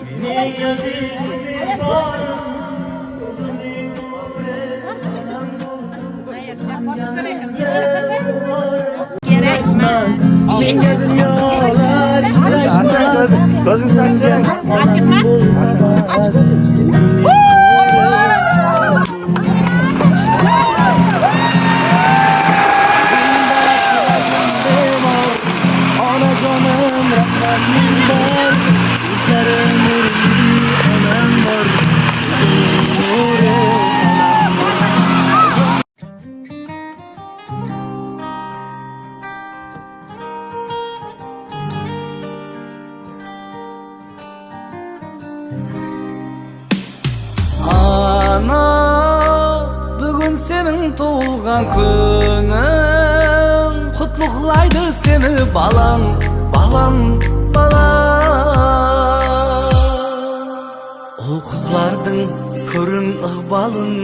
Beni gözüne bağırın, gözüne gerekmez. Yengedim yollar çıkmaz. Gözün saçın açıkmaz. Ana canım Rahmanim var. Yüzlerim nurlu anam var. Nuru anam var. Ana, bugün senin doğulgan günün, kutluqlaydı seni balan, balan, balan. O kızlardın körün ıqbalın,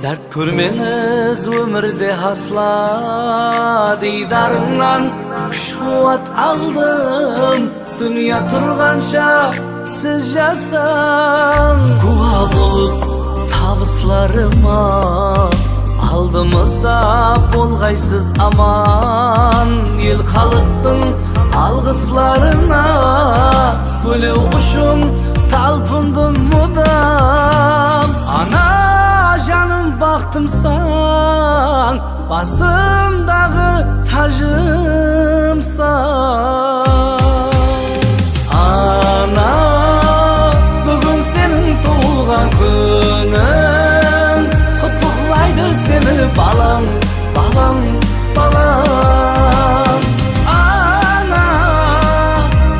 dert körmeniz ömürde hasla. Didarından kuşkuvat aldım, dünya turganşa siz jasan. Kuva bolup tabıslarıma, aldığımızda bolgaysız aman. El halıktın algıslarına, böyle uşun talpındım mudam. Ana canım baktım san, basımdağı tacımsan. Ana, bugün senin doğulgan günün, kutluqlaydı seni balan, balan, balan. Ana,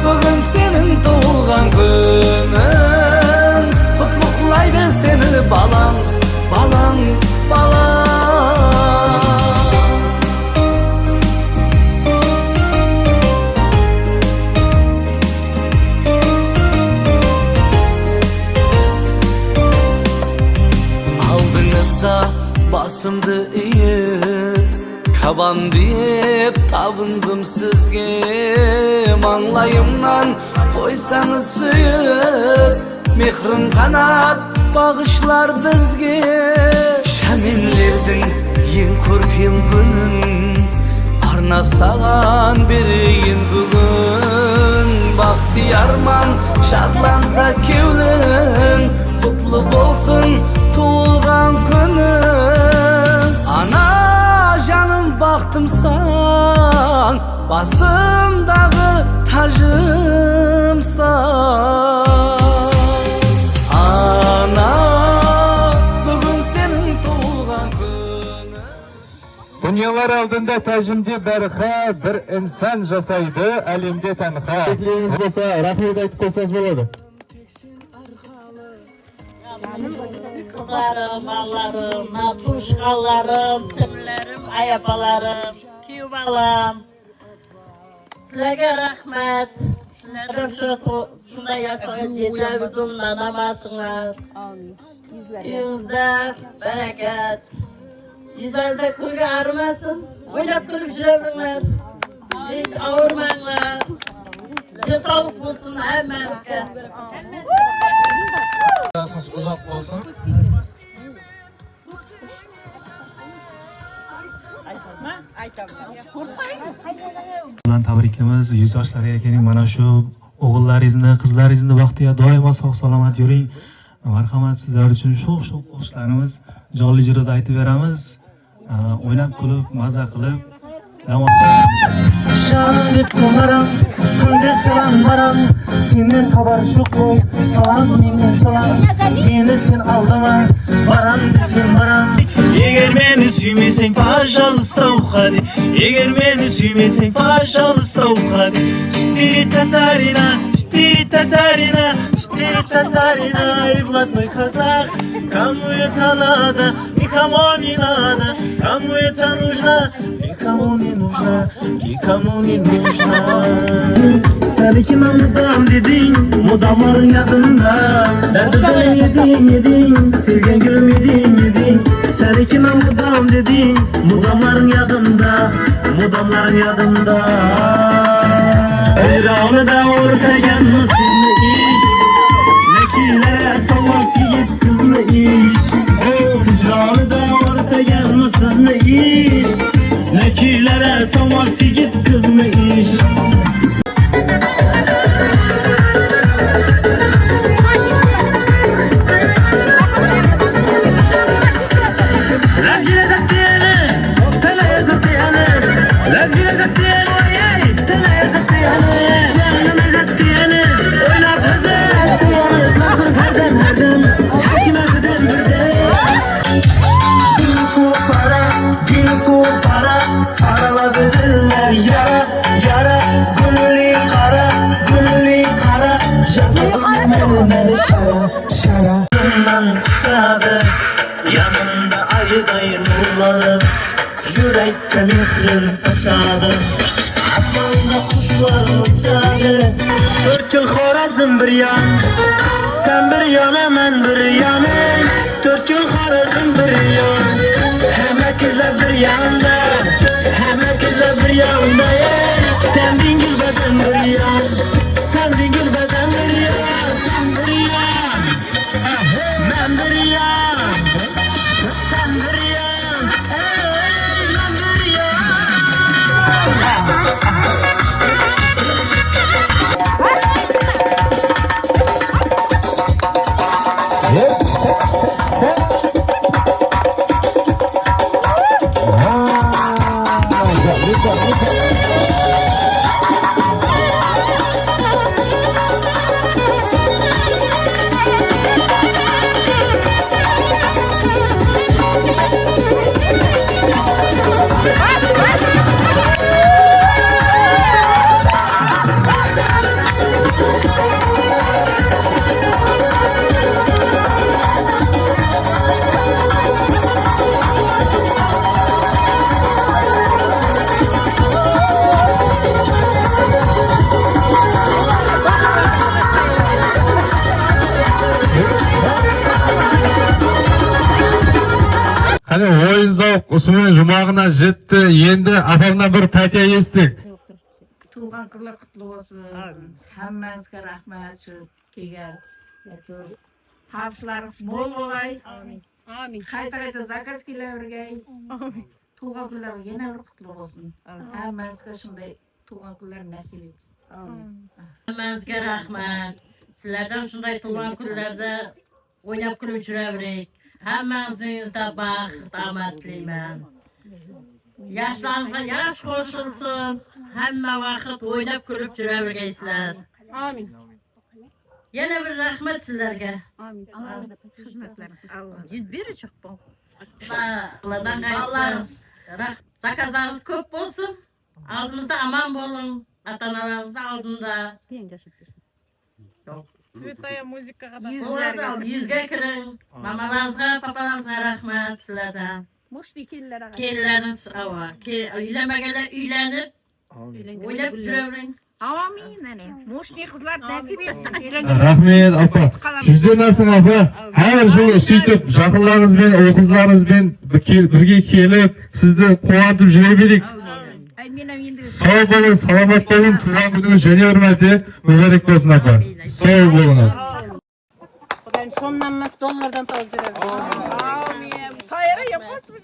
bugün senin doğulgan günün, kutluqlaydı seni balan, balan, balan. Basımdı iyip, kaban deyip tabındım sizge. Manglayımdan koysanız suyup, mehrim kanat bağışlar bizge. Şaminlerdin yen körküm günün, arnap sağan biriyin bugün. Bahtiyarman şadlansa kevlin, kutlu bolsun tuğulgan günün. Ana canım baktım san, basımdağı tacımsan. Ana, bugün senin tuğulgan günün. Dünyalar aldığında tacımdı berha, bir insan jasaydı elimde tenha. Bekleriniz bolsa, rahmet aytıp koysanız boladi. Kızlarım, ballarım, natuşkalarım, simlerim, ayapalarım, kiyubalam. Sizlerge rahmet. Sizlerden şuna yaşayın, televizonla namazsınlar. Yüzler, bereket. Yüzlerde külge ağrımasın. Oynap gülüp jirebilirler. Hiç ağırmayınlar. Bir sağlık bulsun hemmenizge. Siz uzak olsun. Bilan tabriklaymiz. 100 yoshlarga keling. Mana shu o'g'illaringizni, qizlaringizni baxtiga doimo sog' salomat yuring. Marhamat, sizlar uchun sho'x-sho'x qo'shiqlarimiz jonli ijroda aytib beramiz. O'ynab kulib, maza qilib davom Şanım dip kumaram, kunde selam varam. Senden kabar şukum, salam minne salam. Beni sen aldama, varam desin varam. Eğer beni süymesen paşalı soğuk hadi. Eğer beni süymesen paşalı soğuk hadi. Ştiri tatarina, ştiri tatarina, ştiri tatarina. Evlat mı kazak, kamuya tanada, nikomu не надо, кому это нужно, никому не нужно, никому не нужно. Seni kime mudam dedin, mudamların yadında. Derdeden yedin, sevgen gülüm yedin. Seni kime mudam dedin, mudamların yadında, mudamların yadında. Eyrağını da ortayan nasibini iş. iş Hicranıda ortayan mısızlı iş Nekilere samas yigit kızlı iş Yanında ayıdayı nurları Yürekte mihrin saçadı Asmanda kuşlar uçadı 4 yıl Xorazm bir yan Sen bir yana men bir yanı 4 yıl Xorazm bir yan Hemek izler bir yanda Hemek izler bir yanda Sen dingil beden bir yan Sen dingil beden bir yan Sen bir yan Men bir yan Sen bir yan Men bir yan Hani o'yin zavq ismini jumog'ina jetdi. Endi apamdan bir partiya esdik. Tuğan kırlar kutlu olsun. Hammanızga rahmat şu kelgan. Topishlarimiz bol bo'lay. Amin. Qayta zakaz kelavergay. Tuğan kunlar yana bir kutlu olsun. Hammanızga shunday tuğan kunlar nasib etsin. Hammangizga rahmat. Sizlardan shunday tug'ilgan kunlarda o'ynab kulib yuraverik. Hammangizning yuzida baxt, omad tilayman. Yoshlaringizga yosh qo'shilsin. Hamma vaqt o'ynab kulib yuravergaysizlar. Amin. Yana bir rahmat sizlarga. Amin. Amin. Biri chiqib. Allohdan qaytsin. Zakazlarimiz ko'p bo'lsin. Oldimizda aman bo'lin. Ota-onalaringizni oldinda. Святая muzikaga da. Yuzga kiring. Mamalaringizga, papalaringizga rahmat sizlardan. Kelinlarimiz ava. Uylanmaganlar uylanib, o'ynab yuravering. Amin ana. Moshni qizlar nasib etsin. Rahmat opa. Sizlar nasıl opa? Har yil suytib yaqinlaringiz bilan, o'qizlaringiz bilan birga kelib, sizni quvontirib yuraverik. Sağ olun, salomat bo'lin. Tug'ilgan kuningiz yana hurmati muborak bo'lsin opa. Sağ olun. Xudoyim so'mdan emas, dollardan topib beradi. Amin. Sayara yapmasmı?